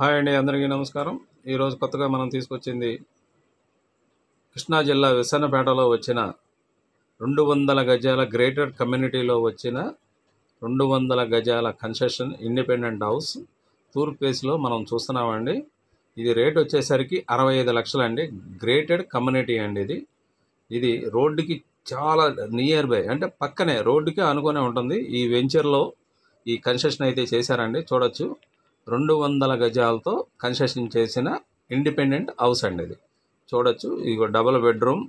Hi అండి, అందరికీ నమస్కారం. ఈరోజు కొత్తగా మనం తీసుకొచ్చింది కృష్ణా జిల్లా విసన్నపేటలో వచ్చిన 200 గజాల గ్రేటెడ్ కమ్యూనిటీలో వచ్చిన 200 గజాల కన్స్ట్రక్షన్ ఇండిపెండెంట్ హౌస్ తూర్పు ఫేస్లో మనం చూస్తున్నామండి. ఇది రేట్ వచ్చేసరికి 65 లక్షలు అండి. గ్రేటెడ్ కమ్యూనిటీ అండి. ఇది రోడ్డుకి చాలా నియర్ బై, అంటే పక్కనే రోడ్డుకి అనుకునే ఉంటుంది. ఈ వెంచర్లో ఈ కన్స్ట్రక్షన్ అయితే చేశారండి. చూడొచ్చు, 200 గజాలతో కన్స్ట్రక్షన్ చేసిన ఇండిపెండెంట్ హౌస్ అండి. ఇది చూడొచ్చు. ఇది డబుల్ బెడ్రూమ్,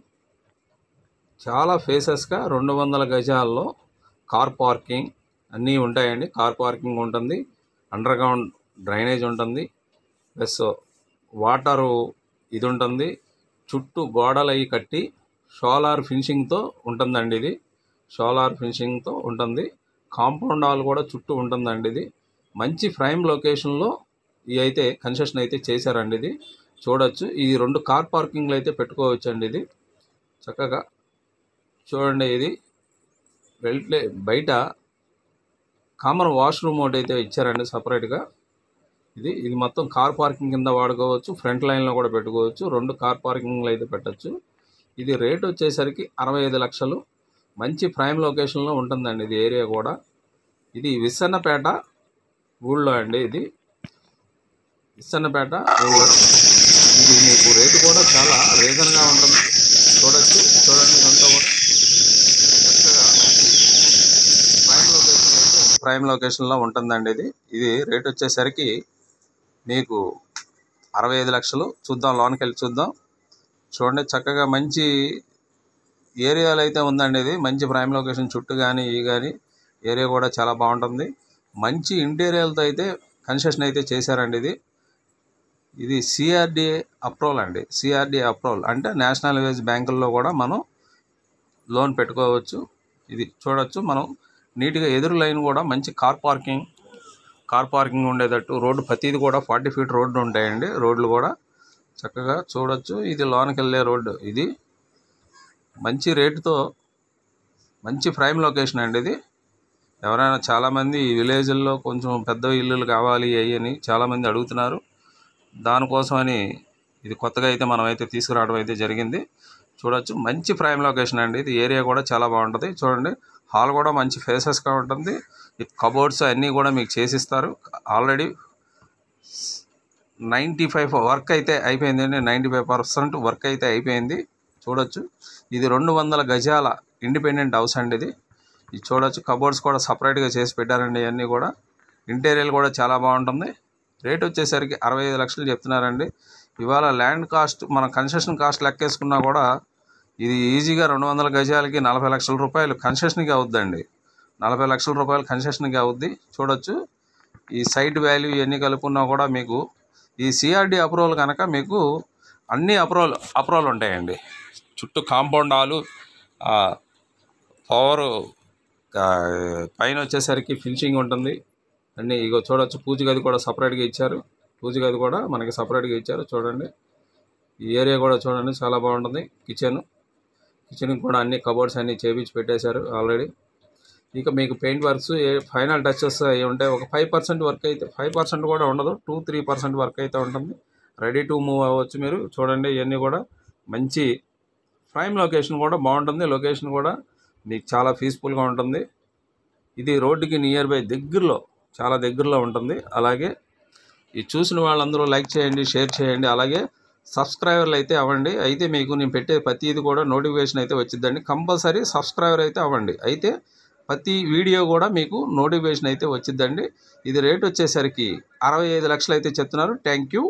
చాలా ఫేసెస్గా 200 గజాల్లో కార్ పార్కింగ్ అన్నీ ఉంటాయండి. కార్ పార్కింగ్ ఉంటుంది, అండర్ గ్రౌండ్ డ్రైనేజ్ ఉంటుంది, ప్లస్ వాటరు ఇది ఉంటుంది. చుట్టూ గోడలు అవి కట్టి సోలార్ ఫినిషింగ్తో ఉంటుందండి. ఇది సోలార్ ఫినిషింగ్తో ఉంటుంది. కాంపౌండ్ వాల్ కూడా చుట్టూ ఉంటుందండి. ఇది మంచి ప్రైమ్ లొకేషన్లో ఇది అయితే కన్స్ట్రక్షన్ అయితే చేశారండి. ఇది చూడొచ్చు. ఇది 2 కార్ పార్కింగ్లు అయితే పెట్టుకోవచ్చు అండి. ఇది చక్కగా చూడండి. ఇది వెళ్ళే బయట కామన్ వాష్రూమ్ ఒకటి అయితే ఇచ్చారండి సపరేట్గా. ఇది మొత్తం కార్ పార్కింగ్ కింద వాడుకోవచ్చు. ఫ్రంట్ లైన్లో కూడా పెట్టుకోవచ్చు. 2 కార్ పార్కింగ్లు అయితే పెట్టచ్చు. ఇది రేట్ వచ్చేసరికి 65 లక్షలు. మంచి ప్రైమ్ లొకేషన్లో ఉంటుందండి ఇది ఏరియా కూడా. ఇది విసన్నపేట ఊళ్ళో అండి. ఇది విసన్నపేట ఊళ్ళో. ఇది మీకు రేటు కూడా చాలా రీజన్గా ఉంటుంది. చూడండి ఇదంతా కూడా చక్కగా ప్రైమ్ లొకేషన్లో ఉంటుందండి. ఇది రేట్ వచ్చేసరికి మీకు 65 లక్షలు. చూద్దాం, లోనికి వెళ్ళి చూద్దాం. చూడండి, చక్కగా మంచి ఏరియాలో అయితే ఉందండి. ఇది మంచి ప్రైమ్ లొకేషన్. చుట్టూ కానీ ఏరియా కూడా చాలా బాగుంటుంది. మంచి ఇంటీరియర్తో అయితే కన్స్ట్రక్షన్ అయితే చేశారండి. ఇది సిఆర్డిఏ అప్రూవల్ అండి. సిఆర్డిఏ అప్రూవల్ అంటే నేషనల్ హైవేస్ బ్యాంకుల్లో కూడా మనం లోన్ పెట్టుకోవచ్చు. ఇది చూడొచ్చు. మనం నీట్గా ఎదురు లైన్ కూడా మంచి కార్ పార్కింగ్ ఉండేటట్టు రోడ్డు ప్రతిది కూడా 40 ఫీట్ రోడ్డు ఉంటాయండి. రోడ్లు కూడా చక్కగా చూడొచ్చు. ఇది లోనికి వెళ్ళే రోడ్డు. ఇది మంచి రేటుతో మంచి ప్రైమ్ లొకేషన్ అండి. ఇది ఎవరైనా చాలామంది ఈ విలేజ్ల్లో కొంచెం పెద్ద ఇల్లులు కావాలి అని చాలామంది అడుగుతున్నారు. దానికోసమని ఇది కొత్తగా అయితే మనం అయితే తీసుకురావడం అయితే జరిగింది. చూడొచ్చు, మంచి ప్రైమ్ లొకేషన్ అండి. ఇది ఏరియా కూడా చాలా బాగుంటుంది. చూడండి, హాల్ కూడా మంచి ఫేసెస్గా ఉంటుంది. ఈ కబోర్డ్స్ అన్నీ కూడా మీకు చేసిస్తారు. ఆల్రెడీ 95% వర్క్ అయితే అయిపోయిందండి. 95% వర్క్ అయితే అయిపోయింది. చూడొచ్చు, ఇది 200 గజాల ఇండిపెండెంట్ హౌస్ అండి. ఇది చూడొచ్చు. కబోర్డ్స్ కూడా సపరేట్గా చేసి పెట్టారండి. ఇవన్నీ కూడా ఇంటీరియర్ కూడా చాలా బాగుంటుంది. రేట్ వచ్చేసరికి 65 లక్షలు చెప్తున్నారండి. ఇవాళ ల్యాండ్ కాస్ట్ మన కన్స్ట్రక్షన్ కాస్ట్ లెక్కేసుకున్నా కూడా ఇది ఈజీగా 200 గజాలకి 40 లక్షల రూపాయలు కన్స్ట్రక్షన్కి అవుద్దండి. 40 లక్షల రూపాయలు కన్స్ట్రక్షన్కి అవుద్ది. చూడొచ్చు, ఈ సైట్ వాల్యూ ఇవన్నీ కలుపుకున్నా కూడా మీకు ఈ సిఆర్డి అప్రూవల్ కనుక మీకు అన్ని అప్రూవల్ ఉంటాయండి. చుట్టూ కాంపౌండ్ వాలు, పవర్ పైన వచ్చేసరికి ఫినిషింగ్ ఉంటుంది అన్నీ. ఇగో చూడొచ్చు, పూజ గది కూడా సపరేట్గా ఇచ్చారు. పూజ గది కూడా మనకి సపరేట్గా ఇచ్చారు. చూడండి, ఈ ఏరియా కూడా చూడండి చాలా బాగుంటుంది. కిచెన్కి కూడా అన్ని కబోర్డ్స్ అన్నీ చేపించి పెట్టేశారు ఆల్రెడీ. ఇక మీకు పెయింట్ వర్క్స్ ఫైనల్ టచెస్ అవి ఉంటాయి. ఒక 5% వర్క్ అయితే, 5% కూడా ఉండదు, 2-3% వర్క్ అయితే ఉంటుంది. రెడీ టు మూవ్ అవ్వచ్చు మీరు. చూడండి, ఇవన్నీ కూడా మంచి ప్రైమ్ లొకేషన్ కూడా బాగుంటుంది. లొకేషన్ కూడా మీకు చాలా పీస్ఫుల్గా ఉంటుంది. ఇది రోడ్డుకి నియర్ బై దగ్గరలో, చాలా దగ్గరలో ఉంటుంది. అలాగే ఈ చూసిన వాళ్ళందరూ లైక్ చేయండి, షేర్ చేయండి. అలాగే సబ్స్క్రైబర్లు అయితే అవ్వండి. అయితే మీకు నేను పెట్టే ప్రతిది కూడా నోటిఫికేషన్ అయితే వచ్చిద్దండి. కంపల్సరీ సబ్స్క్రైబర్ అయితే అవ్వండి. అయితే ప్రతి వీడియో కూడా మీకు నోటిఫికేషన్ అయితే వచ్చిద్దండి. ఇది రేట్ వచ్చేసరికి 65 లక్షలు అయితే చెప్తున్నారు. Thank you.